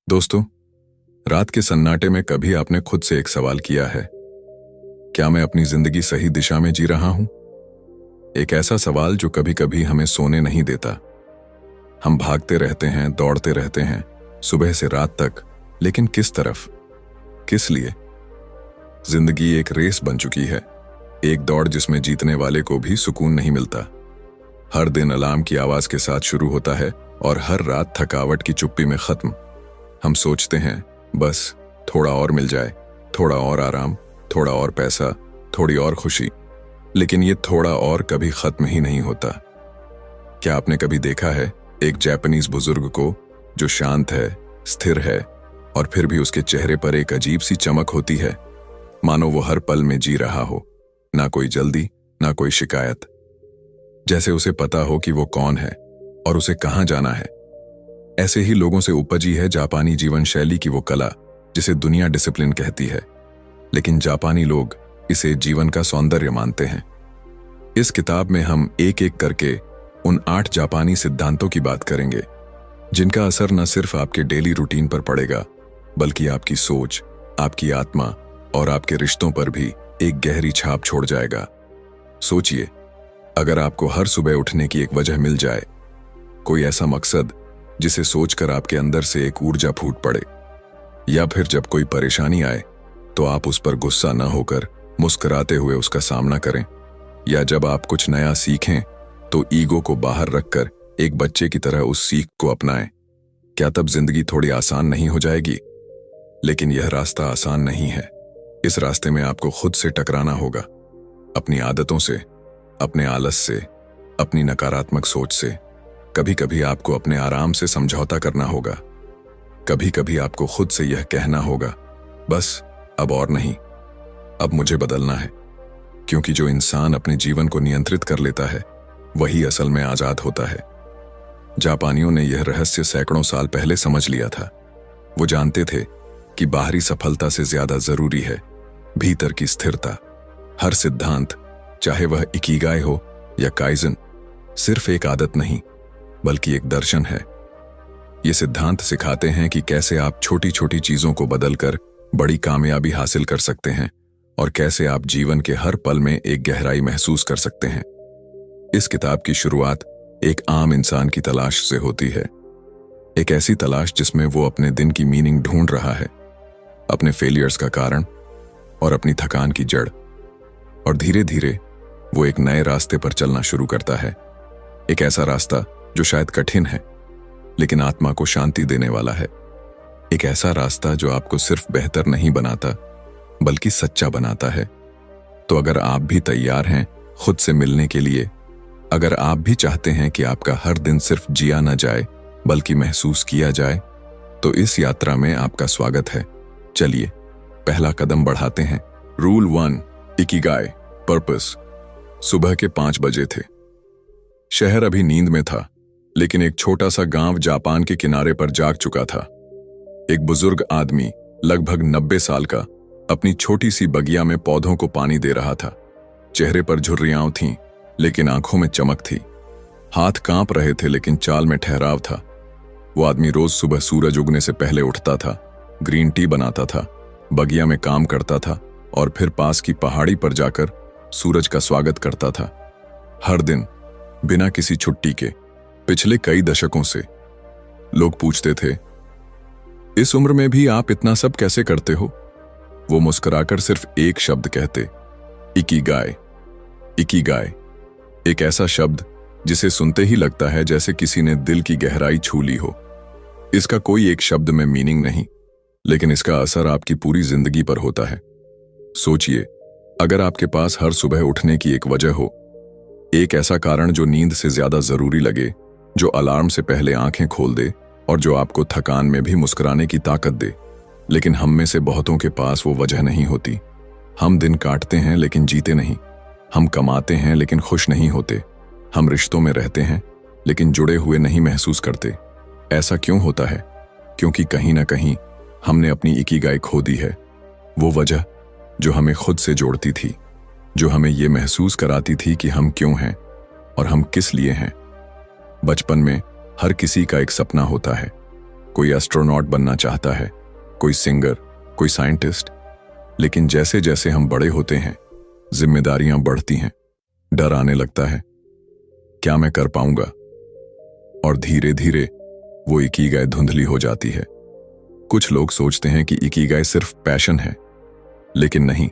दोस्तों, रात के सन्नाटे में कभी आपने खुद से एक सवाल किया है, क्या मैं अपनी जिंदगी सही दिशा में जी रहा हूं? एक ऐसा सवाल जो कभी कभी हमें सोने नहीं देता। हम भागते रहते हैं, दौड़ते रहते हैं, सुबह से रात तक, लेकिन किस तरफ, किस लिए? जिंदगी एक रेस बन चुकी है, एक दौड़ जिसमें जीतने वाले को भी सुकून नहीं मिलता। हर दिन अलार्म की आवाज के साथ शुरू होता है और हर रात थकावट की चुप्पी में खत्म। हम सोचते हैं बस थोड़ा और मिल जाए, थोड़ा और आराम, थोड़ा और पैसा, थोड़ी और खुशी, लेकिन ये थोड़ा और कभी खत्म ही नहीं होता। क्या आपने कभी देखा है एक जापानीज बुजुर्ग को जो शांत है, स्थिर है, और फिर भी उसके चेहरे पर एक अजीब सी चमक होती है, मानो वो हर पल में जी रहा हो, ना कोई जल्दी, ना कोई शिकायत, जैसे उसे पता हो कि वो कौन है और उसे कहां जाना है। ऐसे ही लोगों से उपजी है जापानी जीवन शैली की वो कला जिसे दुनिया डिसिप्लिन कहती है, लेकिन जापानी लोग इसे जीवन का सौंदर्य मानते हैं। इस किताब में हम एक एक करके उन 8 जापानी सिद्धांतों की बात करेंगे जिनका असर न सिर्फ आपके डेली रूटीन पर पड़ेगा, बल्कि आपकी सोच, आपकी आत्मा और आपके रिश्तों पर भी एक गहरी छाप छोड़ जाएगा। सोचिए, अगर आपको हर सुबह उठने की एक वजह मिल जाए, कोई ऐसा मकसद जिसे सोचकर आपके अंदर से एक ऊर्जा फूट पड़े, या फिर जब कोई परेशानी आए तो आप उस पर गुस्सा न होकर मुस्कुराते हुए उसका सामना करें, या जब आप कुछ नया सीखें तो ईगो को बाहर रखकर एक बच्चे की तरह उस सीख को अपनाएं, क्या तब जिंदगी थोड़ी आसान नहीं हो जाएगी? लेकिन यह रास्ता आसान नहीं है। इस रास्ते में आपको खुद से टकराना होगा, अपनी आदतों से, अपने आलस से, अपनी नकारात्मक सोच से। कभी कभी आपको अपने आराम से समझौता करना होगा, कभी कभी आपको खुद से यह कहना होगा, बस अब और नहीं, अब मुझे बदलना है। क्योंकि जो इंसान अपने जीवन को नियंत्रित कर लेता है वही असल में आजाद होता है। जापानियों ने यह रहस्य सैकड़ों साल पहले समझ लिया था। वो जानते थे कि बाहरी सफलता से ज्यादा जरूरी है भीतर की स्थिरता। हर सिद्धांत, चाहे वह इकिगाई हो या काइजन, सिर्फ एक आदत नहीं बल्कि एक दर्शन है। ये सिद्धांत सिखाते हैं कि कैसे आप छोटी छोटी चीजों को बदलकर बड़ी कामयाबी हासिल कर सकते हैं और कैसे आप जीवन के हर पल में एक गहराई महसूस कर सकते हैं। इस किताब की शुरुआत एक आम इंसान की तलाश से होती है, एक ऐसी तलाश जिसमें वो अपने दिन की मीनिंग ढूंढ रहा है, अपने फेलियर्स का कारण और अपनी थकान की जड़, और धीरे धीरे वो एक नए रास्ते पर चलना शुरू करता है। एक ऐसा रास्ता जो शायद कठिन है लेकिन आत्मा को शांति देने वाला है। एक ऐसा रास्ता जो आपको सिर्फ बेहतर नहीं बनाता बल्कि सच्चा बनाता है। तो अगर आप भी तैयार हैं खुद से मिलने के लिए, अगर आप भी चाहते हैं कि आपका हर दिन सिर्फ जिया न जाए बल्कि महसूस किया जाए, तो इस यात्रा में आपका स्वागत है। चलिए पहला कदम बढ़ाते हैं। Rule 1, Ikigai, purpose. सुबह के 5 बजे थे। शहर अभी नींद में था, लेकिन एक छोटा सा गांव जापान के किनारे पर जाग चुका था। एक बुजुर्ग आदमी, लगभग 90 साल का, अपनी छोटी सी बगिया में पौधों को पानी दे रहा था। चेहरे पर झुर्रियां थीं, लेकिन आंखों में चमक थी। हाथ कांप रहे थे, लेकिन चाल में ठहराव था। वो आदमी रोज सुबह सूरज उगने से पहले उठता था, ग्रीन टी बनाता था, बगिया में काम करता था और फिर पास की पहाड़ी पर जाकर सूरज का स्वागत करता था। हर दिन, बिना किसी छुट्टी के। पिछले कई दशकों से लोग पूछते थे, इस उम्र में भी आप इतना सब कैसे करते हो? वो मुस्कुराकर सिर्फ एक शब्द कहते, इकिगाई। इकिगाई, एक ऐसा शब्द जिसे सुनते ही लगता है जैसे किसी ने दिल की गहराई छू ली हो। इसका कोई एक शब्द में मीनिंग नहीं, लेकिन इसका असर आपकी पूरी जिंदगी पर होता है। सोचिए, अगर आपके पास हर सुबह उठने की एक वजह हो, एक ऐसा कारण जो नींद से ज्यादा जरूरी लगे, जो अलार्म से पहले आंखें खोल दे और जो आपको थकान में भी मुस्कुराने की ताकत दे, लेकिन हम में से बहुतों के पास वो वजह नहीं होती। हम दिन काटते हैं लेकिन जीते नहीं, हम कमाते हैं लेकिन खुश नहीं होते, हम रिश्तों में रहते हैं लेकिन जुड़े हुए नहीं महसूस करते। ऐसा क्यों होता है? क्योंकि कहीं ना कहीं हमने अपनी इकिगाई खो दी है। वो वजह जो हमें खुद से जोड़ती थी, जो हमें ये महसूस कराती थी कि हम क्यों हैं और हम किस लिए हैं। बचपन में हर किसी का एक सपना होता है, कोई एस्ट्रोनॉट बनना चाहता है, कोई सिंगर, कोई साइंटिस्ट। लेकिन जैसे जैसे हम बड़े होते हैं, जिम्मेदारियां बढ़ती हैं, डर आने लगता है, क्या मैं कर पाऊंगा? और धीरे धीरे वो इकीगाई धुंधली हो जाती है। कुछ लोग सोचते हैं कि इकीगाई सिर्फ पैशन है, लेकिन नहीं,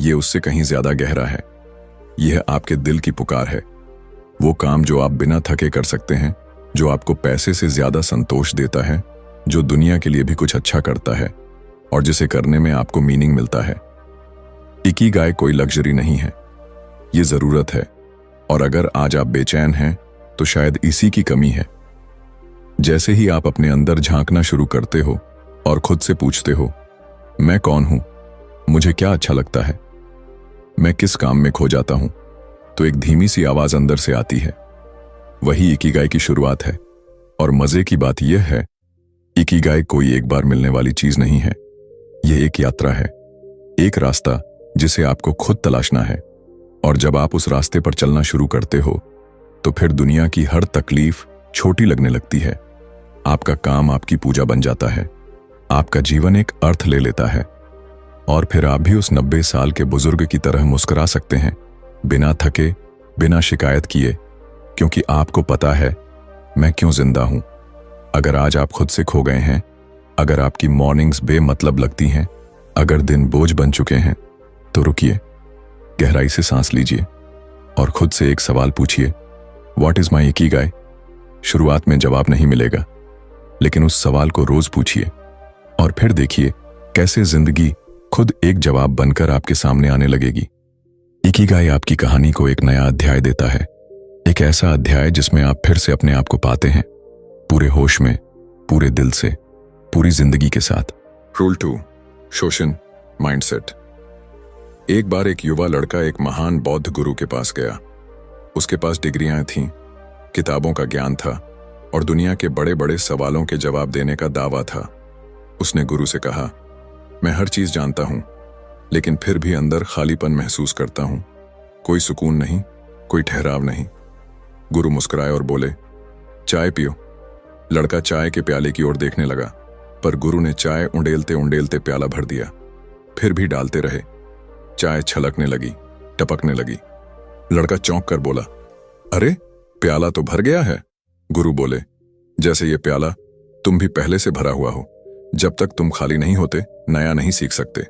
ये उससे कहीं ज्यादा गहरा है। यह आपके दिल की पुकार है, वो काम जो आप बिना थके कर सकते हैं, जो आपको पैसे से ज्यादा संतोष देता है, जो दुनिया के लिए भी कुछ अच्छा करता है और जिसे करने में आपको मीनिंग मिलता है। इकीगाई कोई लग्जरी नहीं है, ये जरूरत है। और अगर आज आप बेचैन हैं तो शायद इसी की कमी है। जैसे ही आप अपने अंदर झांकना शुरू करते हो और खुद से पूछते हो, मैं कौन हूं, मुझे क्या अच्छा लगता है, मैं किस काम में खो जाता हूं, तो एक धीमी सी आवाज अंदर से आती है। वही इकीगाई की शुरुआत है। और मजे की बात यह है, इकीगाई कोई एक बार मिलने वाली चीज नहीं है। यह एक यात्रा है, एक रास्ता जिसे आपको खुद तलाशना है। और जब आप उस रास्ते पर चलना शुरू करते हो तो फिर दुनिया की हर तकलीफ छोटी लगने लगती है। आपका काम आपकी पूजा बन जाता है, आपका जीवन एक अर्थ ले लेता है। और फिर आप भी उस 90 साल के बुजुर्ग की तरह मुस्कुरा सकते हैं, बिना थके, बिना शिकायत किए, क्योंकि आपको पता है मैं क्यों जिंदा हूं। अगर आज आप खुद से खो गए हैं, अगर आपकी मॉर्निंग्स बेमतलब लगती हैं, अगर दिन बोझ बन चुके हैं, तो रुकिए, गहराई से सांस लीजिए और खुद से एक सवाल पूछिए, व्हाट इज माई इकीगाई? शुरुआत में जवाब नहीं मिलेगा, लेकिन उस सवाल को रोज पूछिए और फिर देखिए कैसे जिंदगी खुद एक जवाब बनकर आपके सामने आने लगेगी। इकीगाई आपकी कहानी को एक नया अध्याय देता है, एक ऐसा अध्याय जिसमें आप फिर से अपने आप को पाते हैं, पूरे होश में, पूरे दिल से, पूरी जिंदगी के साथ। रूल 2, शोशिन माइंडसेट। एक बार एक युवा लड़का एक महान बौद्ध गुरु के पास गया। उसके पास डिग्रियां थीं, किताबों का ज्ञान था और दुनिया के बड़े बड़े सवालों के जवाब देने का दावा था। उसने गुरु से कहा, मैं हर चीज जानता हूं, लेकिन फिर भी अंदर खालीपन महसूस करता हूं, कोई सुकून नहीं, कोई ठहराव नहीं। गुरु मुस्कुराए और बोले, चाय पियो। लड़का चाय के प्याले की ओर देखने लगा, पर गुरु ने चाय उंडेलते उंडेलते प्याला भर दिया। फिर भी डालते रहे। चाय छलकने लगी, टपकने लगी। लड़का चौंक कर बोला, अरे प्याला तो भर गया है। गुरु बोले, जैसे ये प्याला तुम भी पहले से भरा हुआ हो। जब तक तुम खाली नहीं होते, नया नहीं सीख सकते।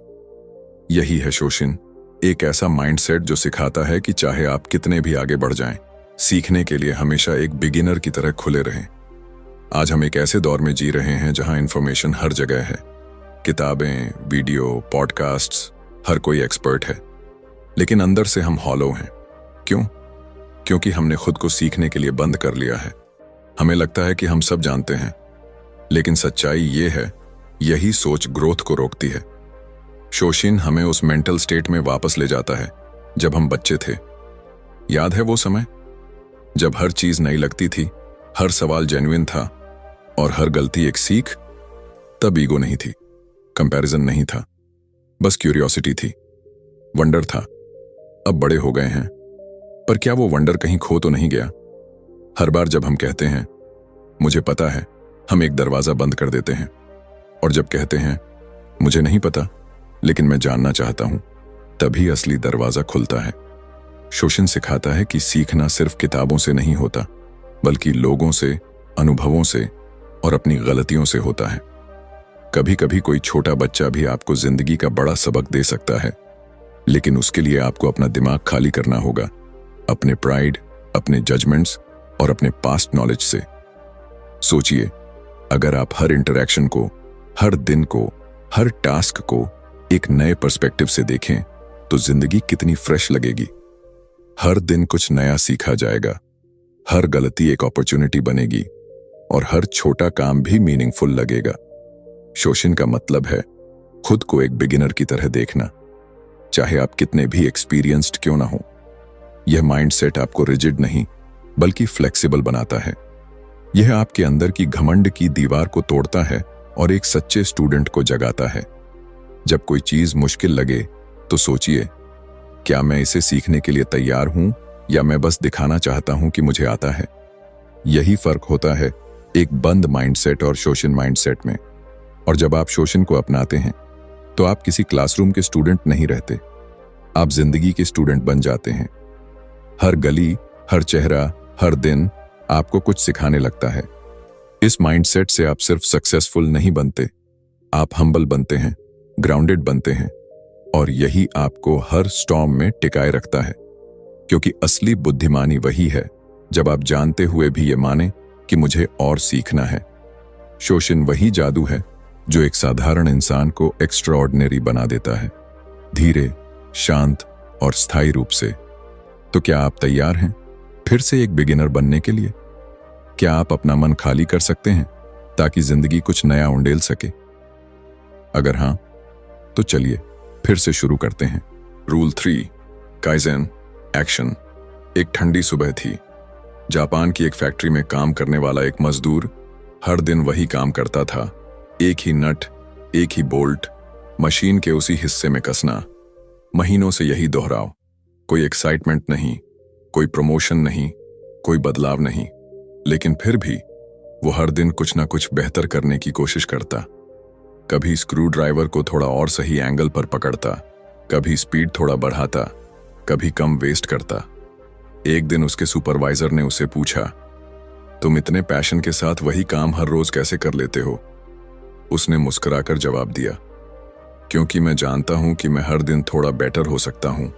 यही है शोशिन, एक ऐसा माइंडसेट जो सिखाता है कि चाहे आप कितने भी आगे बढ़ जाएं, सीखने के लिए हमेशा एक बिगिनर की तरह खुले रहें। आज हम एक ऐसे दौर में जी रहे हैं जहां इंफॉर्मेशन हर जगह है, किताबें, वीडियो, पॉडकास्ट्स, हर कोई एक्सपर्ट है, लेकिन अंदर से हम हॉलो हैं। क्यों? क्योंकि हमने खुद को सीखने के लिए बंद कर लिया है। हमें लगता है कि हम सब जानते हैं, लेकिन सच्चाई ये है, यही सोच ग्रोथ को रोकती है। शोशिन हमें उस मेंटल स्टेट में वापस ले जाता है जब हम बच्चे थे। याद है वो समय जब हर चीज नई लगती थी, हर सवाल जेन्युइन था और हर गलती एक सीख? तब ईगो नहीं थी, कंपैरिजन नहीं था, बस क्यूरियोसिटी थी, वंडर था। अब बड़े हो गए हैं, पर क्या वो वंडर कहीं खो तो नहीं गया? हर बार जब हम कहते हैं मुझे पता है, हम एक दरवाजा बंद कर देते हैं। और जब कहते हैं मुझे नहीं पता लेकिन मैं जानना चाहता हूं, तभी असली दरवाजा खुलता है। शोशिन सिखाता है कि सीखना सिर्फ किताबों से नहीं होता, बल्कि लोगों से, अनुभवों से और अपनी गलतियों से होता है। कभी कभी कोई छोटा बच्चा भी आपको जिंदगी का बड़ा सबक दे सकता है, लेकिन उसके लिए आपको अपना दिमाग खाली करना होगा, अपने प्राइड, अपने जजमेंट्स और अपने पास्ट नॉलेज से। सोचिए, अगर आप हर इंटरैक्शन को, हर दिन को, हर टास्क को एक नए पर्सपेक्टिव से देखें तो जिंदगी कितनी फ्रेश लगेगी। हर दिन कुछ नया सीखा जाएगा, हर गलती एक अपॉर्चुनिटी बनेगी और हर छोटा काम भी मीनिंगफुल लगेगा। शोशिन का मतलब है खुद को एक बिगिनर की तरह देखना, चाहे आप कितने भी एक्सपीरियंस्ड क्यों ना हो। यह माइंडसेट आपको रिजिड नहीं बल्कि फ्लेक्सिबल बनाता है। यह आपके अंदर की घमंड की दीवार को तोड़ता है और एक सच्चे स्टूडेंट को जगाता है। जब कोई चीज मुश्किल लगे तो सोचिए, क्या मैं इसे सीखने के लिए तैयार हूं या मैं बस दिखाना चाहता हूं कि मुझे आता है? यही फर्क होता है एक बंद माइंडसेट और शोषण माइंडसेट में। और जब आप शोषण को अपनाते हैं तो आप किसी क्लासरूम के स्टूडेंट नहीं रहते, आप जिंदगी के स्टूडेंट बन जाते हैं। हर गली, हर चेहरा, हर दिन आपको कुछ सिखाने लगता है। इस माइंडसेट से आप सिर्फ सक्सेसफुल नहीं बनते, आप हम्बल बनते हैं, ग्राउंडेड बनते हैं, और यही आपको हर स्टॉर्म में टिकाए रखता है। क्योंकि असली बुद्धिमानी वही है जब आप जानते हुए भी ये माने कि मुझे और सीखना है। शोषण वही जादू है जो एक साधारण इंसान को एक्स्ट्राऑर्डिनरी बना देता है, धीरे, शांत और स्थायी रूप से। तो क्या आप तैयार हैं फिर से एक बिगिनर बनने के लिए? क्या आप अपना मन खाली कर सकते हैं ताकि जिंदगी कुछ नया उंडेल सके? अगर हां, तो चलिए फिर से शुरू करते हैं। Rule 3, kaizen action. एक ठंडी सुबह थी। जापान की एक फैक्ट्री में काम करने वाला एक मजदूर हर दिन वही काम करता था। एक ही नट, एक ही बोल्ट, मशीन के उसी हिस्से में कसना। महीनों से यही दोहराव। कोई एक्साइटमेंट नहीं, कोई प्रमोशन नहीं, कोई बदलाव नहीं। लेकिन फिर भी वो हर दिन कुछ ना कुछ बेहतर करने की कोशिश करता। कभी स्क्रू ड्राइवर को थोड़ा और सही एंगल पर पकड़ता, कभी स्पीड थोड़ा बढ़ाता, कभी कम वेस्ट करता। एक दिन उसके सुपरवाइजर ने उसे पूछा, तुम इतने पैशन के साथ वही काम हर रोज कैसे कर लेते हो? उसने मुस्कुराकर जवाब दिया, क्योंकि मैं जानता हूं कि मैं हर दिन थोड़ा बेटर हो सकता हूं,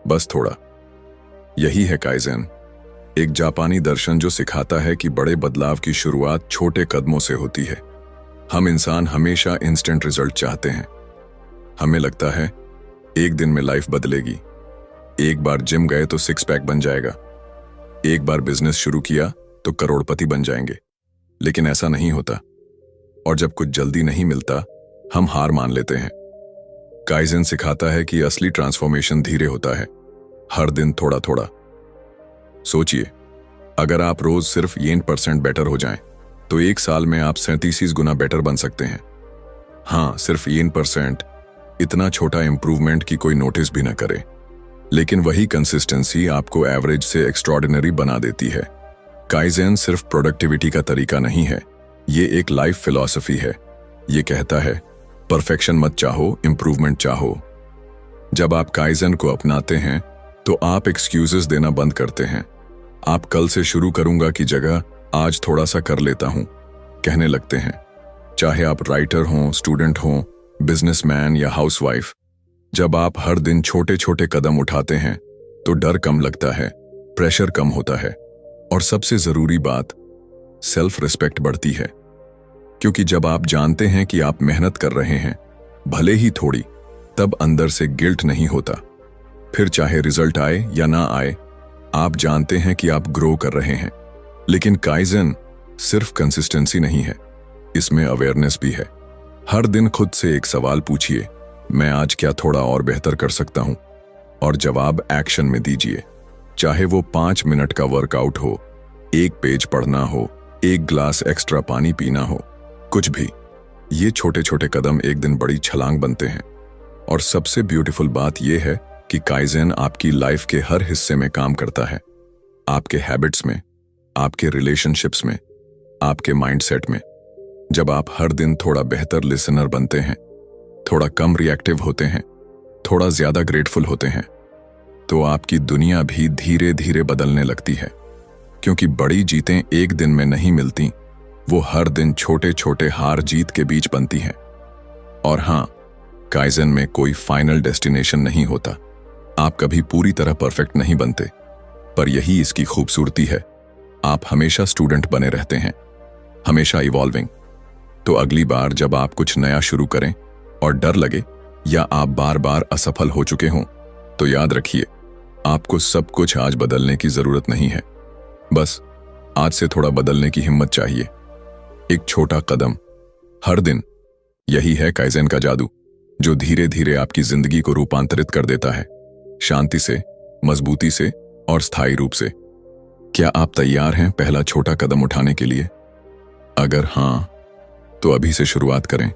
बस थोड़ा। यही है काइजेन, एक जापानी दर्शन जो सिखाता है कि बड़े बदलाव की शुरुआत छोटे कदमों से होती है। हम इंसान हमेशा इंस्टेंट रिजल्ट चाहते हैं। हमें लगता है एक दिन में लाइफ बदलेगी, एक बार जिम गए तो सिक्स पैक बन जाएगा, एक बार बिजनेस शुरू किया तो करोड़पति बन जाएंगे। लेकिन ऐसा नहीं होता, और जब कुछ जल्दी नहीं मिलता हम हार मान लेते हैं। काइजेन सिखाता है कि असली ट्रांसफॉर्मेशन धीरे होता है, हर दिन थोड़ा थोड़ा। सोचिए, अगर आप रोज सिर्फ 1% बेटर हो जाएं, तो एक साल में आप 37 गुना बेटर बन सकते हैं। हाँ, सिर्फ 1%, इतना छोटा इंप्रूवमेंट की कोई नोटिस भी न करे, लेकिन वही कंसिस्टेंसी आपको एवरेज से एक्स्ट्रॉर्डिनरी बना देती है। काइजेन सिर्फ प्रोडक्टिविटी का तरीका नहीं है, ये एक लाइफ फिलॉसफी है। ये कहता है, परफेक्शन मत चाहो, इंप्रूवमेंट चाहो। जब आप काइजेन को अपनाते हैं तो आप एक्सक्यूजेस देना बंद करते हैं। आप कल से शुरू करूंगा की जगह आज थोड़ा सा कर लेता हूं कहने लगते हैं। चाहे आप राइटर हों, स्टूडेंट हों, बिजनेसमैन या हाउसवाइफ, जब आप हर दिन छोटे छोटे कदम उठाते हैं तो डर कम लगता है, प्रेशर कम होता है, और सबसे जरूरी बात, सेल्फ रिस्पेक्ट बढ़ती है। क्योंकि जब आप जानते हैं कि आप मेहनत कर रहे हैं, भले ही थोड़ी, तब अंदर से गिल्ट नहीं होता। फिर चाहे रिजल्ट आए या ना आए, आप जानते हैं कि आप ग्रो कर रहे हैं। लेकिन काइजेन सिर्फ कंसिस्टेंसी नहीं है, इसमें अवेयरनेस भी है। हर दिन खुद से एक सवाल पूछिए, मैं आज क्या थोड़ा और बेहतर कर सकता हूं? और जवाब एक्शन में दीजिए। चाहे वो 5 मिनट का वर्कआउट हो, एक पेज पढ़ना हो, एक ग्लास एक्स्ट्रा पानी पीना हो, कुछ भी। ये छोटे छोटे कदम एक दिन बड़ी छलांग बनते हैं। और सबसे ब्यूटीफुल बात यह है कि काइजेन आपकी लाइफ के हर हिस्से में काम करता है। आपके हैबिट्स में, आपके रिलेशनशिप्स में, आपके माइंडसेट में। जब आप हर दिन थोड़ा बेहतर लिसनर बनते हैं, थोड़ा कम रिएक्टिव होते हैं, थोड़ा ज्यादा ग्रेटफुल होते हैं, तो आपकी दुनिया भी धीरे धीरे बदलने लगती है। क्योंकि बड़ी जीतें एक दिन में नहीं मिलती, वो हर दिन छोटे छोटे हार जीत के बीच बनती हैं। और हाँ, काइजेन में कोई फाइनल डेस्टिनेशन नहीं होता। आप कभी पूरी तरह परफेक्ट नहीं बनते, पर यही इसकी खूबसूरती है। आप हमेशा स्टूडेंट बने रहते हैं, हमेशा इवॉल्विंग। तो अगली बार जब आप कुछ नया शुरू करें और डर लगे या आप बार बार असफल हो चुके हों, तो याद रखिए, आपको सब कुछ आज बदलने की जरूरत नहीं है। बस आज से थोड़ा बदलने की हिम्मत चाहिए। एक छोटा कदम हर दिन, यही है काइजेन का जादू, जो धीरे धीरे आपकी जिंदगी को रूपांतरित कर देता है, शांति से, मजबूती से और स्थायी रूप से। क्या आप तैयार हैं पहला छोटा कदम उठाने के लिए? अगर हां, तो अभी से शुरुआत करें,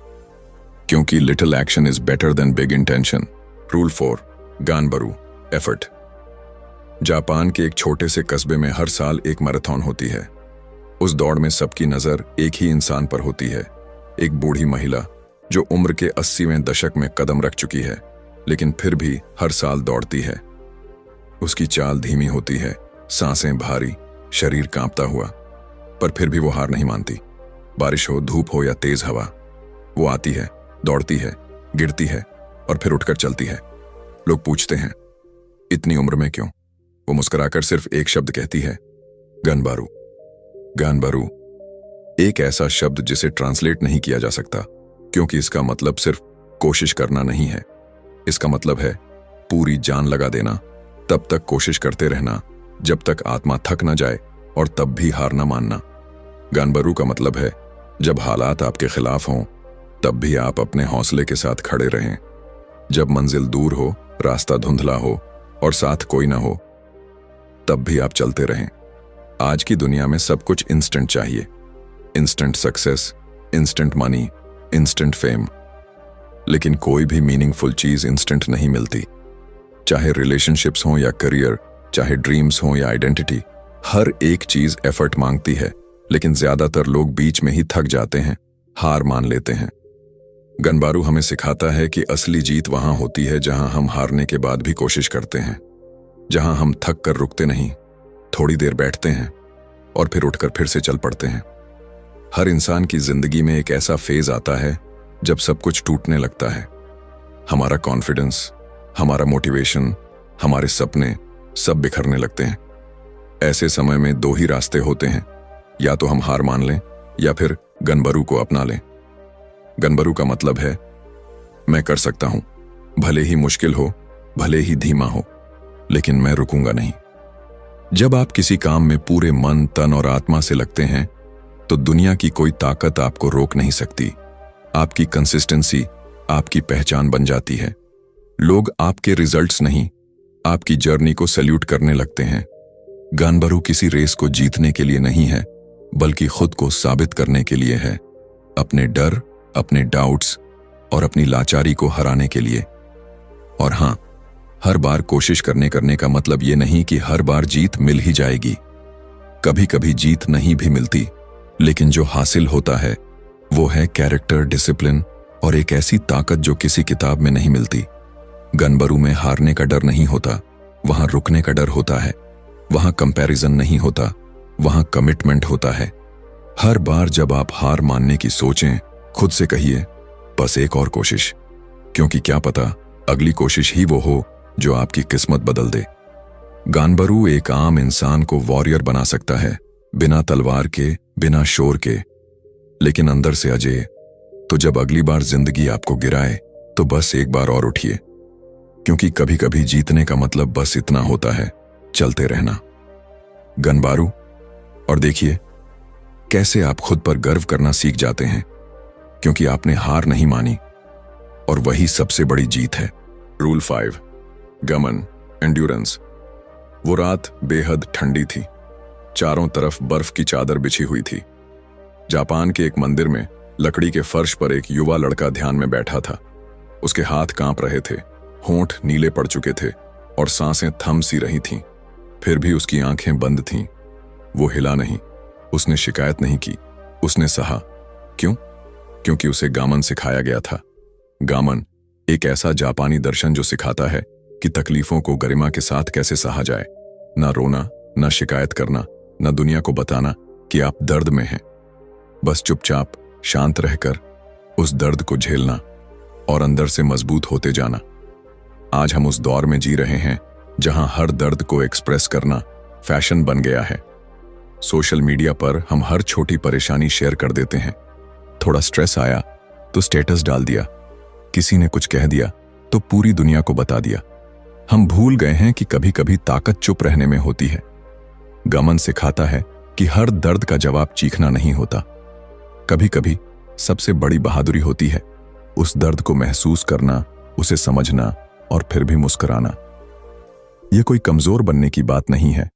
क्योंकि little action is better than big intention. Rule 4, गानबरू एफर्ट। जापान के एक छोटे से कस्बे में हर साल एक मैराथन होती है। उस दौड़ में सबकी नजर एक ही इंसान पर होती है, एक बूढ़ी महिला जो उम्र के 80वें दशक में कदम रख चुकी है, लेकिन फिर भी हर साल दौड़ती है। उसकी चाल धीमी होती है, सांसें भारी, शरीर कांपता हुआ, पर फिर भी वो हार नहीं मानती। बारिश हो, धूप हो या तेज हवा, वो आती है, दौड़ती है, गिरती है और फिर उठकर चलती है। लोग पूछते हैं, इतनी उम्र में क्यों? वो मुस्कुराकर सिर्फ एक शब्द कहती है, गनबारू। गनबारू एक ऐसा शब्द जिसे ट्रांसलेट नहीं किया जा सकता, क्योंकि इसका मतलब सिर्फ कोशिश करना नहीं है। इसका मतलब है पूरी जान लगा देना, तब तक कोशिश करते रहना जब तक आत्मा थक ना जाए, और तब भी हार ना मानना। गनबारू का मतलब है जब हालात आपके खिलाफ हों तब भी आप अपने हौसले के साथ खड़े रहें। जब मंजिल दूर हो, रास्ता धुंधला हो और साथ कोई ना हो, तब भी आप चलते रहें। आज की दुनिया में सब कुछ इंस्टेंट चाहिए, instant success, instant money, instant fame, लेकिन कोई भी मीनिंगफुल चीज इंस्टेंट नहीं मिलती। चाहे रिलेशनशिप्स हों या करियर, चाहे ड्रीम्स हों या आइडेंटिटी, हर एक चीज एफर्ट मांगती है, लेकिन ज्यादातर लोग बीच में ही थक जाते हैं, हार मान लेते हैं। गनबारू हमें सिखाता है कि असली जीत वहां होती है जहां हम हारने के बाद भी कोशिश करते हैं, जहां हम थक कर रुकते नहीं, थोड़ी देर बैठते हैं और फिर उठकर फिर से चल पड़ते हैं। हर इंसान की जिंदगी में एक ऐसा फेज आता है जब सब कुछ टूटने लगता है। हमारा कॉन्फिडेंस, हमारा मोटिवेशन, हमारे सपने सब बिखरने लगते हैं। ऐसे समय में दो ही रास्ते होते हैं, या तो हम हार मान लें या फिर गनबारू को अपना लें। गनबारू का मतलब है मैं कर सकता हूं, भले ही मुश्किल हो, भले ही धीमा हो, लेकिन मैं रुकूंगा नहीं। जब आप किसी काम में पूरे मन, तन और आत्मा से लगते हैं तो दुनिया की कोई ताकत आपको रोक नहीं सकती। आपकी कंसिस्टेंसी आपकी पहचान बन जाती है। लोग आपके रिजल्ट्स नहीं, आपकी जर्नी को सैल्यूट करने लगते हैं। गनबारू किसी रेस को जीतने के लिए नहीं है, बल्कि खुद को साबित करने के लिए है, अपने डर, अपने डाउट्स और अपनी लाचारी को हराने के लिए। और हां, हर बार कोशिश करने का मतलब ये नहीं कि हर बार जीत मिल ही जाएगी। कभी कभी जीत नहीं भी मिलती, लेकिन जो हासिल होता है वो है कैरेक्टर, डिसिप्लिन और एक ऐसी ताकत जो किसी किताब में नहीं मिलती। गनबारू में हारने का डर नहीं होता, वहां रुकने का डर होता है। वहां कंपैरिजन नहीं होता, वहां कमिटमेंट होता है। हर बार जब आप हार मानने की सोचें, खुद से कहिए, बस एक और कोशिश, क्योंकि क्या पता अगली कोशिश ही वो हो जो आपकी किस्मत बदल दे। गनबारू एक आम इंसान को वॉरियर बना सकता है, बिना तलवार के, बिना शोर के, लेकिन अंदर से अजेय। तो जब अगली बार जिंदगी आपको गिराए तो बस एक बार और उठिए, क्योंकि कभी कभी जीतने का मतलब बस इतना होता है, चलते रहना। गनबारू, और देखिए कैसे आप खुद पर गर्व करना सीख जाते हैं, क्योंकि आपने हार नहीं मानी, और वही सबसे बड़ी जीत है। रूल 5, गमन, एंड्योरेंस। वो रात बेहद ठंडी थी, चारों तरफ बर्फ की चादर बिछी हुई थी। जापान के एक मंदिर में लकड़ी के फर्श पर एक युवा लड़का ध्यान में बैठा था। उसके हाथ कांप रहे थे, होंठ नीले पड़ चुके थे और सांसें थम सी रही थीं। फिर भी उसकी आंखें बंद थीं। वो हिला नहीं, उसने शिकायत नहीं की, उसने सहा। क्यों? क्योंकि उसे गामन सिखाया गया था। गामन एक ऐसा जापानी दर्शन जो सिखाता है कि तकलीफों को गरिमा के साथ कैसे सहा जाए। ना रोना, ना शिकायत करना, ना दुनिया को बताना कि आप दर्द में हैं। बस चुपचाप शांत रहकर उस दर्द को झेलना और अंदर से मजबूत होते जाना। आज हम उस दौर में जी रहे हैं जहां हर दर्द को एक्सप्रेस करना फैशन बन गया है। सोशल मीडिया पर हम हर छोटी परेशानी शेयर कर देते हैं। थोड़ा स्ट्रेस आया तो स्टेटस डाल दिया, किसी ने कुछ कह दिया तो पूरी दुनिया को बता दिया। हम भूल गए हैं कि कभी कभी ताकत चुप रहने में होती है। गमन सिखाता है कि हर दर्द का जवाब चीखना नहीं होता। कभी कभी सबसे बड़ी बहादुरी होती है उस दर्द को महसूस करना, उसे समझना और फिर भी मुस्कुराना। यह कोई कमजोर बनने की बात नहीं है,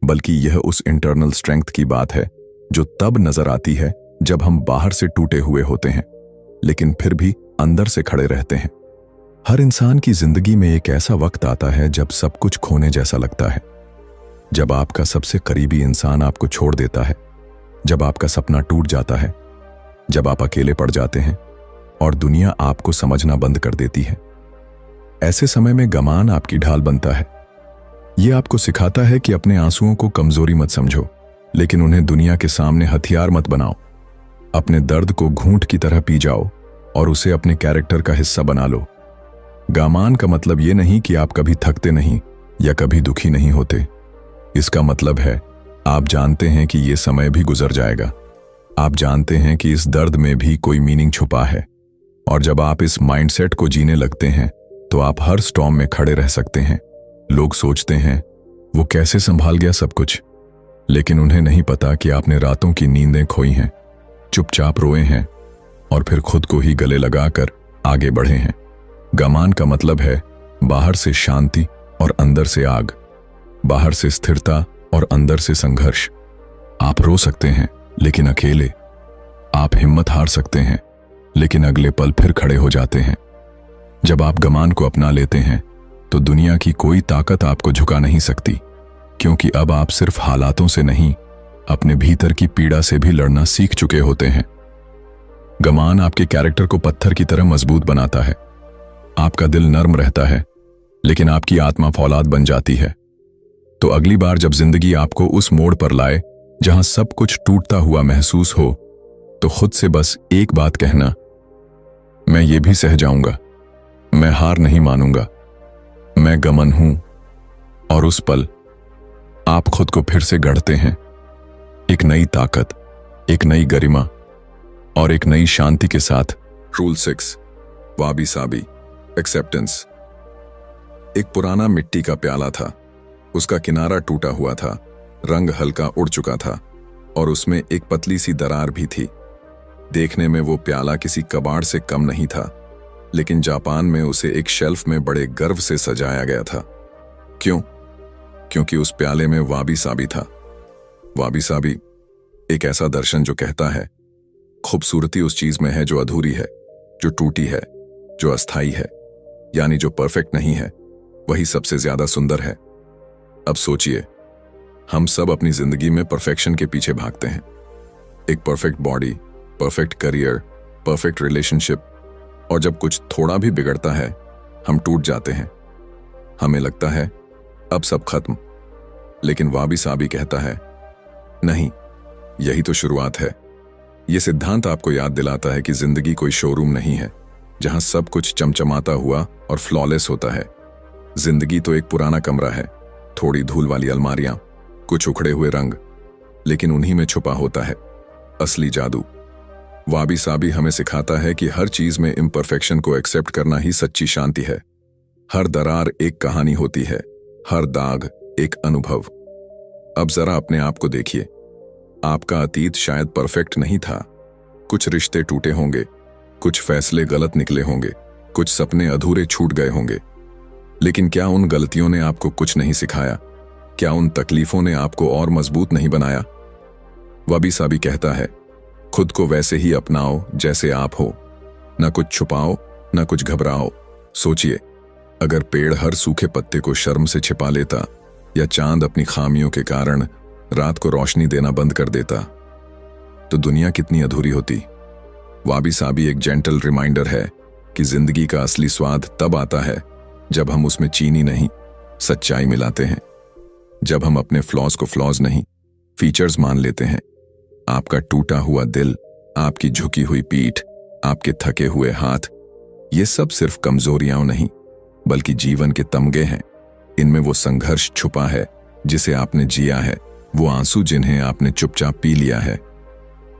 बल्कि यह उस इंटरनल स्ट्रेंथ की बात है जो तब नजर आती है जब हम बाहर से टूटे हुए होते हैं, लेकिन फिर भी अंदर से खड़े रहते हैं। हर इंसान की जिंदगी में एक ऐसा वक्त आता है जब सब कुछ खोने जैसा लगता है, जब आपका सबसे करीबी इंसान आपको छोड़ देता है, जब आपका सपना टूट जाता है, जब आप अकेले पड़ जाते हैं और दुनिया आपको समझना बंद कर देती है। ऐसे समय में गमान आपकी ढाल बनता है। यह आपको सिखाता है कि अपने आंसुओं को कमजोरी मत समझो, लेकिन उन्हें दुनिया के सामने हथियार मत बनाओ। अपने दर्द को घूंट की तरह पी जाओ और उसे अपने कैरेक्टर का हिस्सा बना लो। गामान का मतलब यह नहीं कि आप कभी थकते नहीं या कभी दुखी नहीं होते। इसका मतलब है आप जानते हैं कि यह समय भी गुजर जाएगा। आप जानते हैं कि इस दर्द में भी कोई मीनिंग छुपा है। और जब आप इस माइंडसेट को जीने लगते हैं तो आप हर स्टॉर्म में खड़े रह सकते हैं। लोग सोचते हैं वो कैसे संभाल गया सब कुछ, लेकिन उन्हें नहीं पता कि आपने रातों की नींदें खोई हैं, चुपचाप रोए हैं और फिर खुद को ही गले लगाकर आगे बढ़े हैं। गमान का मतलब है बाहर से शांति और अंदर से आग, बाहर से स्थिरता और अंदर से संघर्ष। आप रो सकते हैं लेकिन अकेले, आप हिम्मत हार सकते हैं लेकिन अगले पल फिर खड़े हो जाते हैं। जब आप गमान को अपना लेते हैं तो दुनिया की कोई ताकत आपको झुका नहीं सकती, क्योंकि अब आप सिर्फ हालातों से नहीं, अपने भीतर की पीड़ा से भी लड़ना सीख चुके होते हैं। गमान आपके कैरेक्टर को पत्थर की तरह मजबूत बनाता है। आपका दिल नर्म रहता है लेकिन आपकी आत्मा फौलाद बन जाती है। तो अगली बार जब जिंदगी आपको उस मोड़ पर लाए जहां सब कुछ टूटता हुआ महसूस हो, तो खुद से बस एक बात कहना, मैं ये भी सह जाऊंगा, मैं हार नहीं मानूंगा, मैं गमन हूं। और उस पल आप खुद को फिर से गढ़ते हैं, एक नई ताकत, एक नई गरिमा और एक नई शांति के साथ। Rule 6, वाबी Sabi, acceptance. एक पुराना मिट्टी का प्याला था। उसका किनारा टूटा हुआ था, रंग हल्का उड़ चुका था और उसमें एक पतली सी दरार भी थी। देखने में वो प्याला किसी कबाड़ से कम नहीं था, लेकिन जापान में उसे एक शेल्फ में बड़े गर्व से सजाया गया था। क्यों? क्योंकि उस प्याले में वाबी साबी था। वाबी साबी एक ऐसा दर्शन जो कहता है खूबसूरती उस चीज में है जो अधूरी है, जो टूटी है, जो अस्थाई है, यानी जो परफेक्ट नहीं है वही सबसे ज्यादा सुंदर है। अब सोचिए, हम सब अपनी जिंदगी में परफेक्शन के पीछे भागते हैं। एक perfect body, perfect career, perfect relationship, और जब कुछ थोड़ा भी बिगड़ता है हम टूट जाते हैं। हमें लगता है अब सब खत्म, लेकिन वाबी साबी कहता है नहीं, यही तो शुरुआत है। यह सिद्धांत आपको याद दिलाता है कि जिंदगी कोई शोरूम नहीं है जहां सब कुछ चमचमाता हुआ और फ्लॉलेस होता है। जिंदगी तो एक पुराना कमरा है, थोड़ी धूल वाली अलमारियां, कुछ उखड़े हुए रंग, लेकिन उन्हीं में छुपा होता है असली जादू। वाबी साबी हमें सिखाता है कि हर चीज में इम्परफेक्शन को एक्सेप्ट करना ही सच्ची शांति है। हर दरार एक कहानी होती है, हर दाग एक अनुभव। अब जरा अपने आप को देखिए, आपका अतीत शायद परफेक्ट नहीं था। कुछ रिश्ते टूटे होंगे, कुछ फैसले गलत निकले होंगे, कुछ सपने अधूरे छूट गए होंगे, लेकिन क्या उन गलतियों ने आपको कुछ नहीं सिखाया? क्या उन तकलीफों ने आपको और मजबूत नहीं बनाया? वाबी साबी कहता है खुद को वैसे ही अपनाओ जैसे आप हो, न कुछ छुपाओ न कुछ घबराओ। सोचिए, अगर पेड़ हर सूखे पत्ते को शर्म से छिपा लेता या चांद अपनी खामियों के कारण रात को रोशनी देना बंद कर देता, तो दुनिया कितनी अधूरी होती। वाबी साबी एक जेंटल रिमाइंडर है कि जिंदगी का असली स्वाद तब आता है जब हम उसमें चीनी नहीं, सच्चाई मिलाते हैं। जब हम अपने फ्लॉज को फ्लॉज नहीं, फीचर्स मान लेते हैं। आपका टूटा हुआ दिल, आपकी झुकी हुई पीठ, आपके थके हुए हाथ, ये सब सिर्फ कमजोरियां नहीं बल्कि जीवन के तमगे हैं। इनमें वो संघर्ष छुपा है जिसे आपने जिया है, वो आंसू जिन्हें आपने चुपचाप पी लिया है।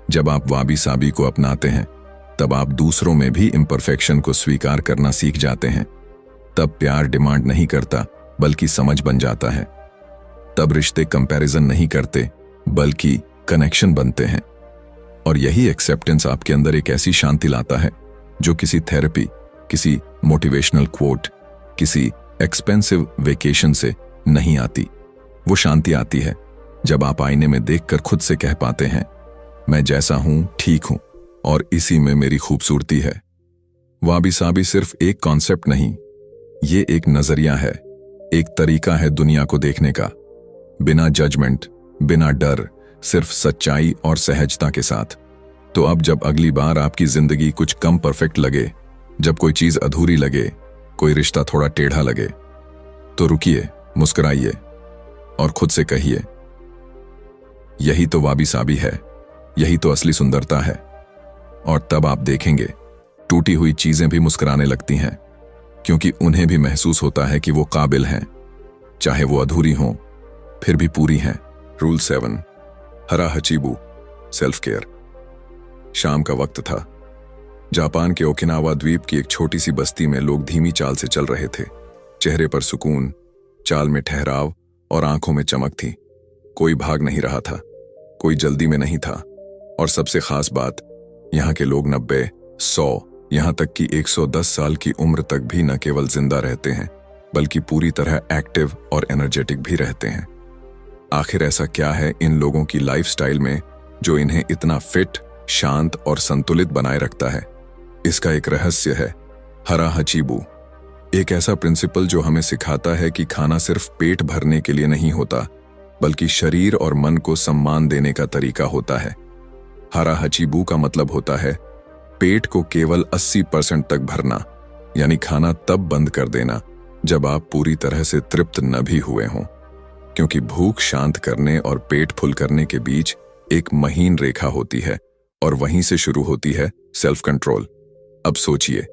जब आप वाबी साबी को अपनाते हैं तब आप दूसरों में भी इम्परफेक्शन को स्वीकार करना सीख जाते हैं। तब प्यार डिमांड नहीं करता बल्कि समझ बन जाता है। तब रिश्ते कंपैरिजन नहीं करते बल्कि कनेक्शन बनते हैं। और यही एक्सेप्टेंस आपके अंदर एक ऐसी शांति लाता है जो किसी थेरेपी, किसी मोटिवेशनल कोट, किसी एक्सपेंसिव वेकेशन से नहीं आती। वो शांति आती है जब आप आईने में देखकर खुद से कह पाते हैं, मैं जैसा हूं ठीक हूं और इसी में मेरी खूबसूरती है। वाबी साबी सिर्फ एक कॉन्सेप्ट नहीं, ये एक नजरिया है, एक तरीका है दुनिया को देखने का। बिना जजमेंट, बिना डर, सिर्फ सच्चाई और सहजता के साथ। तो अब जब अगली बार आपकी जिंदगी कुछ कम परफेक्ट लगे, जब कोई चीज अधूरी लगे, कोई रिश्ता थोड़ा टेढ़ा लगे, तो रुकिए, मुस्कुराइए और खुद से कहिए, यही तो वाबी साबी है, यही तो असली सुंदरता है। और तब आप देखेंगे टूटी हुई चीजें भी मुस्कुराने लगती हैं, क्योंकि उन्हें भी महसूस होता है कि वो काबिल हैं, चाहे वो अधूरी हों फिर भी पूरी हैं। रूल 7, हरा हचीबू, सेल्फ केयर। शाम का वक्त था। जापान के ओकिनावा द्वीप की एक छोटी सी बस्ती में लोग धीमी चाल से चल रहे थे। चेहरे पर सुकून, चाल में ठहराव और आंखों में चमक थी। कोई भाग नहीं रहा था, कोई जल्दी में नहीं था। और सबसे खास बात, यहाँ के लोग 90, 100, यहाँ तक कि 110 साल की उम्र तक भी न केवल जिंदा रहते हैं, बल्कि पूरी तरह एक्टिव और एनर्जेटिक भी रहते हैं। आखिर ऐसा क्या है इन लोगों की लाइफस्टाइल में जो इन्हें इतना फिट, शांत और संतुलित बनाए रखता है? इसका एक रहस्य है हरा हचीबू, एक ऐसा प्रिंसिपल जो हमें सिखाता है कि खाना सिर्फ पेट भरने के लिए नहीं होता, बल्कि शरीर और मन को सम्मान देने का तरीका होता है। हरा हचीबू का मतलब होता है पेट को केवल 80% तक भरना, यानी खाना तब बंद कर देना जब आप पूरी तरह से तृप्त न भी हुए हों, क्योंकि भूख शांत करने और पेट फुल करने के बीच एक महीन रेखा होती है और वहीं से शुरू होती है सेल्फ कंट्रोल। अब सोचिए,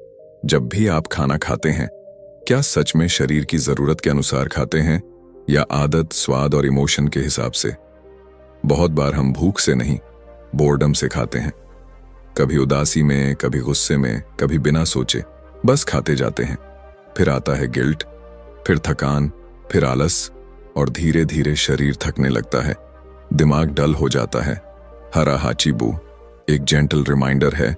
जब भी आप खाना खाते हैं, क्या सच में शरीर की जरूरत के अनुसार खाते हैं या आदत, स्वाद और इमोशन के हिसाब से? बहुत बार हम भूख से नहीं, बोर्डम से खाते हैं। कभी उदासी में, कभी गुस्से में, कभी बिना सोचे बस खाते जाते हैं। फिर आता है गिल्ट, फिर थकान, फिर आलस और धीरे धीरे शरीर थकने लगता है, दिमाग डल हो जाता है। हरा हाचीबू एक जेंटल रिमाइंडर है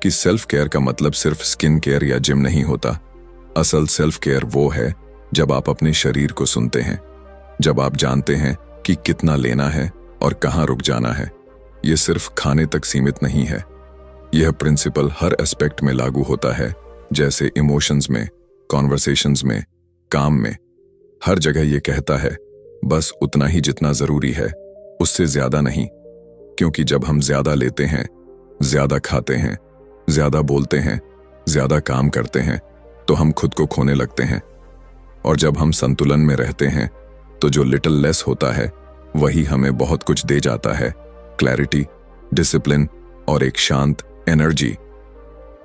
कि सेल्फ केयर का मतलब सिर्फ स्किन केयर या जिम नहीं होता। असल सेल्फ केयर वो है जब आप अपने शरीर को सुनते हैं, जब आप जानते हैं कि कितना लेना है और कहाँ रुक जाना है। ये सिर्फ खाने तक सीमित नहीं है, यह प्रिंसिपल हर एस्पेक्ट में लागू होता है, जैसे इमोशंस में, कॉन्वर्सेशंस में, काम में। हर जगह ये कहता है बस उतना ही जितना जरूरी है, उससे ज्यादा नहीं। क्योंकि जब हम ज्यादा लेते हैं, ज्यादा खाते हैं, ज्यादा बोलते हैं, ज्यादा काम करते हैं, तो हम खुद को खोने लगते हैं। और जब हम संतुलन में रहते हैं तो जो लिटिल लेस होता है वही हमें बहुत कुछ दे जाता है, क्लैरिटी, डिसिप्लिन और एक शांत एनर्जी।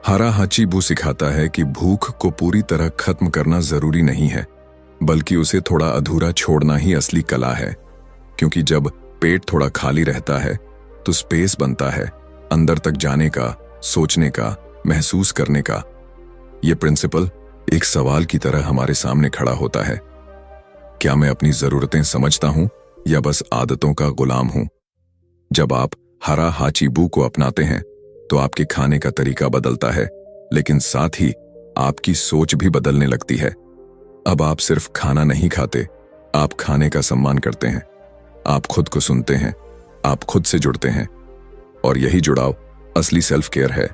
हरा हाचीबू सिखाता है कि भूख को पूरी तरह खत्म करना जरूरी नहीं है, बल्कि उसे थोड़ा अधूरा छोड़ना ही असली कला है। क्योंकि जब पेट थोड़ा खाली रहता है तो स्पेस बनता है अंदर तक जाने का, सोचने का, महसूस करने का। यह प्रिंसिपल एक सवाल की तरह हमारे सामने खड़ा होता है, क्या मैं अपनी जरूरतें समझता हूं या बस आदतों का गुलाम हूं? जब आप हरा हाचीबू को अपनाते हैं तो आपके खाने का तरीका बदलता है, लेकिन साथ ही आपकी सोच भी बदलने लगती है। अब आप सिर्फ खाना नहीं खाते, आप खाने का सम्मान करते हैं, आप खुद को सुनते हैं, आप खुद से जुड़ते हैं। और यही जुड़ाव असली सेल्फ केयर है।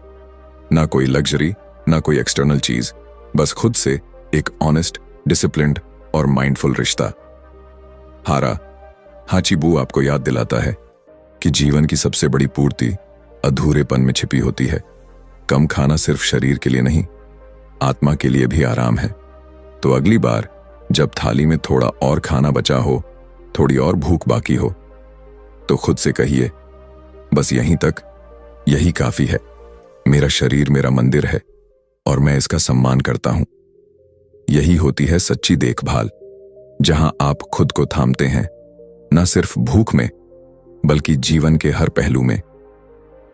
ना कोई लग्जरी, ना कोई एक्सटर्नल चीज, बस खुद से एक ऑनेस्ट, डिसिप्लिन्ड और माइंडफुल रिश्ता। हरा हाचीबू आपको याद दिलाता है कि जीवन की सबसे बड़ी पूर्ति अधूरेपन में छिपी होती है। कम खाना सिर्फ शरीर के लिए नहीं, आत्मा के लिए भी आराम है। तो अगली बार जब थाली में थोड़ा और खाना बचा हो, थोड़ी और भूख बाकी हो, तो खुद से कहिए, बस यहीं तक, यही काफी है। मेरा शरीर मेरा मंदिर है और मैं इसका सम्मान करता हूं। यही होती है सच्ची देखभाल, जहां आप खुद को थामते हैं, न सिर्फ भूख में बल्कि जीवन के हर पहलू में।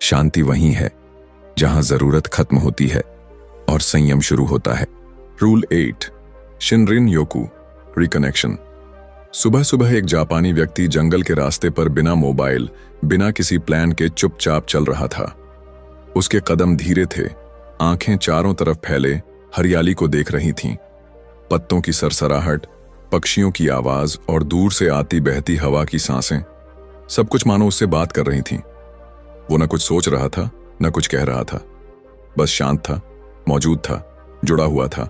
शांति वहीं है जहां जरूरत खत्म होती है और संयम शुरू होता है। रूल 8, शिनरिन योकू, रिकनेक्शन। सुबह सुबह एक जापानी व्यक्ति जंगल के रास्ते पर बिना मोबाइल, बिना किसी प्लान के चुपचाप चल रहा था। उसके कदम धीरे थे, आंखें चारों तरफ फैले हरियाली को देख रही थीं। पत्तों की सरसराहट, पक्षियों की आवाज और दूर से आती बहती हवा की सांसें, सब कुछ मानो उससे बात कर रही थीं। वो न कुछ सोच रहा था, न कुछ कह रहा था, बस शांत था, मौजूद था, जुड़ा हुआ था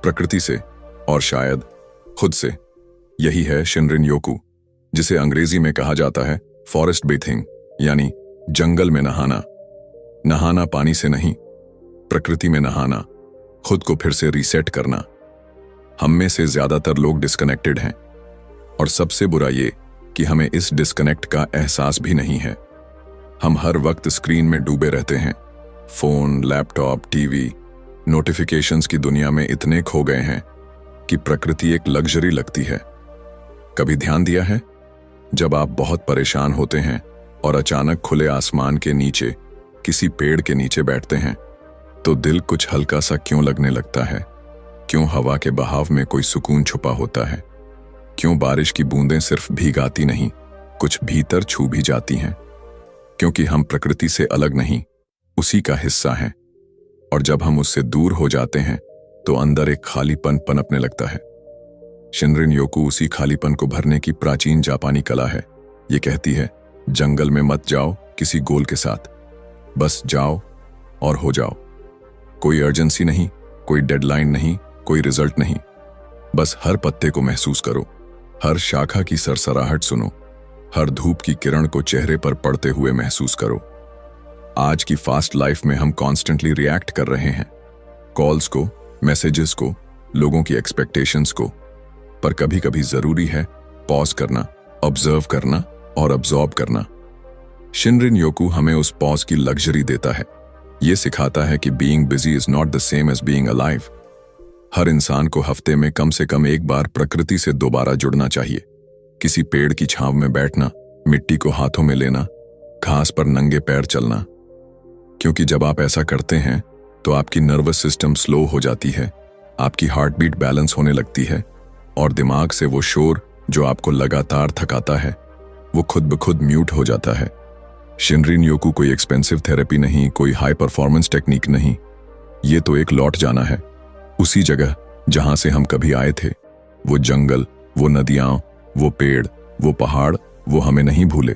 प्रकृति से और शायद खुद से। यही है शिनरिन योकू, जिसे अंग्रेजी में कहा जाता है फॉरेस्ट बेथिंग यानी जंगल में नहाना। नहाना पानी से नहीं, प्रकृति में नहाना, खुद को फिर से रीसेट करना। हम में से ज्यादातर लोग डिस्कनेक्टेड हैं, और सबसे बुरा ये कि हमें इस डिस्कनेक्ट का एहसास भी नहीं है। हम हर वक्त स्क्रीन में डूबे रहते हैं। फोन, लैपटॉप, टीवी, नोटिफिकेशंस की दुनिया में इतने खो गए हैं कि प्रकृति एक लग्जरी लगती है। कभी ध्यान दिया है, जब आप बहुत परेशान होते हैं और अचानक खुले आसमान के नीचे किसी पेड़ के नीचे बैठते हैं, तो दिल कुछ हल्का सा क्यों लगने लगता है? क्यों हवा के बहाव में कोई सुकून छुपा होता है? क्यों बारिश की बूंदें सिर्फ भीगाती नहीं, कुछ भीतर छू भी जाती हैं? क्योंकि हम प्रकृति से अलग नहीं, उसी का हिस्सा हैं। और जब हम उससे दूर हो जाते हैं तो अंदर एक खालीपन पनपने लगता है। शिनरिन योकू उसी खालीपन को भरने की प्राचीन जापानी कला है। ये कहती है, जंगल में मत जाओ किसी गोल के साथ, बस जाओ और हो जाओ। कोई अर्जेंसी नहीं, कोई डेडलाइन नहीं, कोई रिजल्ट नहीं। बस हर पत्ते को महसूस करो, हर शाखा की सरसराहट सुनो, हर धूप की किरण को चेहरे पर पड़ते हुए महसूस करो। आज की फास्ट लाइफ में हम कॉन्स्टेंटली रिएक्ट कर रहे हैं, कॉल्स को, मैसेजेस को, लोगों की एक्सपेक्टेशंस को। पर कभी कभी जरूरी है पॉज करना, ऑब्जर्व करना और अब्जॉर्ब करना। शिनरिन योकू हमें उस पॉज की लग्जरी देता है। ये सिखाता है कि being busy is not the same as being alive. हर इंसान को हफ्ते में कम से कम एक बार प्रकृति से दोबारा जुड़ना चाहिए। किसी पेड़ की छांव में बैठना, मिट्टी को हाथों में लेना, घास पर नंगे पैर चलना। क्योंकि जब आप ऐसा करते हैं तो आपकी नर्वस सिस्टम स्लो हो जाती है, आपकी हार्ट बीट बैलेंस होने लगती है, और दिमाग से वो शोर जो आपको लगातार थकाता है वो खुद ब खुद म्यूट हो जाता है। शिनरिन योकू कोई एक्सपेंसिव थेरेपी नहीं, कोई हाई परफॉर्मेंस टेक्निक नहीं। ये तो एक लौट जाना है उसी जगह जहां से हम कभी आए थे। वो जंगल, वो नदियां, वो पेड़, वो पहाड़, वो हमें नहीं भूले।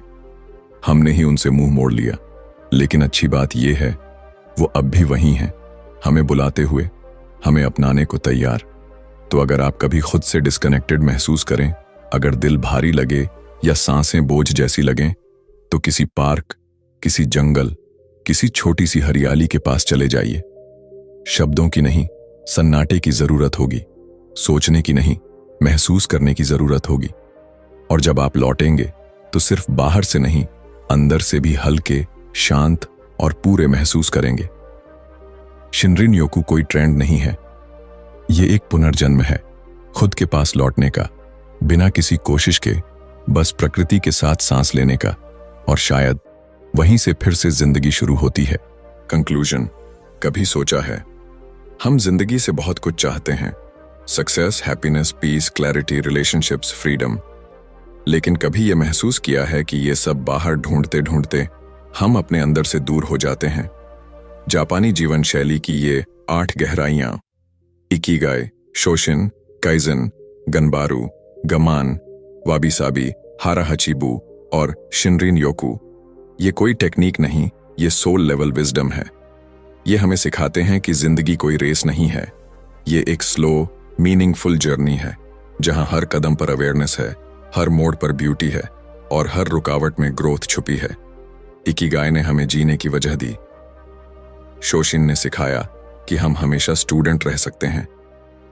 हमने ही उनसे मुंह मोड़ लिया। लेकिन अच्छी बात यह है, वो अब भी वहीं हैं, हमें बुलाते हुए, हमें अपनाने को तैयार। तो अगर आप कभी खुद से डिस्कनेक्टेड महसूस करें, अगर दिल भारी लगे या सांसें बोझ जैसी लगें, तो किसी पार्क, किसी जंगल, किसी छोटी सी हरियाली के पास चले जाइए। शब्दों की नहीं, सन्नाटे की जरूरत होगी। सोचने की नहीं, महसूस करने की जरूरत होगी। और जब आप लौटेंगे तो सिर्फ बाहर से नहीं, अंदर से भी हल्के, शांत और पूरे महसूस करेंगे। शिनरिन योकू कोई ट्रेंड नहीं है, ये एक पुनर्जन्म है, खुद के पास लौटने का, बिना किसी कोशिश के, बस प्रकृति के साथ सांस लेने का। और शायद वहीं से फिर से जिंदगी शुरू होती है। कंक्लूजन, कभी सोचा है, हम जिंदगी से बहुत कुछ चाहते हैं, success, happiness, peace, clarity, relationships, freedom. लेकिन कभी यह महसूस किया है कि ये सब बाहर ढूंढते ढूंढते हम अपने अंदर से दूर हो जाते हैं। जापानी जीवन शैली की ये 8 गहराइयां, इकिगाई, शोशिन, काइजन, गनबारू, गमान, वाबी साबी, हारा हचिबू और शिनरिन योकू, ये कोई टेक्निक नहीं, ये सोल लेवल विजडम है। ये हमें सिखाते हैं कि जिंदगी कोई रेस नहीं है, ये एक स्लो, मीनिंगफुल जर्नी है, जहां हर कदम पर अवेयरनेस है, हर मोड़ पर ब्यूटी है और हर रुकावट में ग्रोथ छुपी है। इकिगाई ने हमें जीने की वजह दी। शोशिन ने सिखाया कि हम हमेशा स्टूडेंट रह सकते हैं।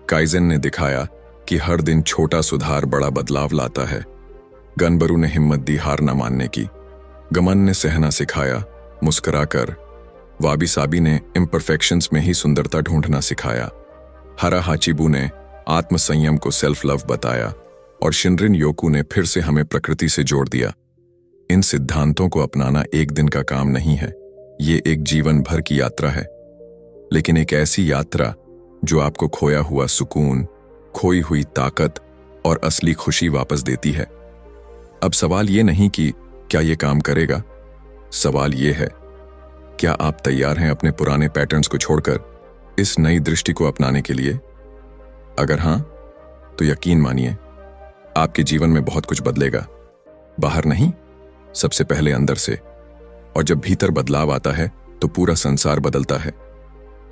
काइजन ने दिखाया कि हर दिन छोटा सुधार बड़ा बदलाव लाता है। गनबरू ने हिम्मत दी हार न मानने की। गमन ने सहना सिखाया, मुस्कुराकर। वाबी साबी ने इम्परफेक्शंस में ही सुंदरता ढूंढना सिखाया। हरा हाचिबू ने आत्मसंयम को सेल्फ लव बताया। और शिनरिन योकू ने फिर से हमें प्रकृति से जोड़ दिया। इन सिद्धांतों को अपनाना एक दिन का काम नहीं है, ये एक जीवन भर की यात्रा है। लेकिन एक ऐसी यात्रा जो आपको खोया हुआ सुकून, खोई हुई ताकत और असली खुशी वापस देती है। अब सवाल ये नहीं कि क्या ये काम करेगा, सवाल ये है, क्या आप तैयार हैं अपने पुराने पैटर्न्स को छोड़कर इस नई दृष्टि को अपनाने के लिए? अगर हां, तो यकीन मानिए आपके जीवन में बहुत कुछ बदलेगा। बाहर नहीं, सबसे पहले अंदर से। और जब भीतर बदलाव आता है तो पूरा संसार बदलता है।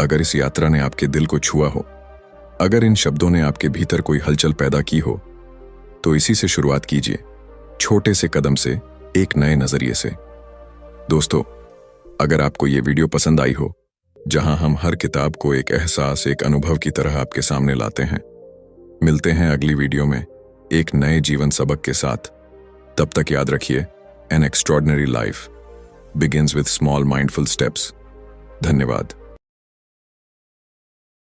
अगर इस यात्रा ने आपके दिल को छुआ हो, अगर इन शब्दों ने आपके भीतर कोई हलचल पैदा की हो, तो इसी से शुरुआत कीजिए, छोटे से कदम से, एक नए नजरिए से। दोस्तों, अगर आपको ये वीडियो पसंद आई हो, जहां हम हर किताब को एक एहसास, एक अनुभव की तरह आपके सामने लाते हैं, मिलते हैं अगली वीडियो में एक नए जीवन सबक के साथ। तब तक याद रखिए, an extraordinary life begins with small mindful steps. धन्यवाद।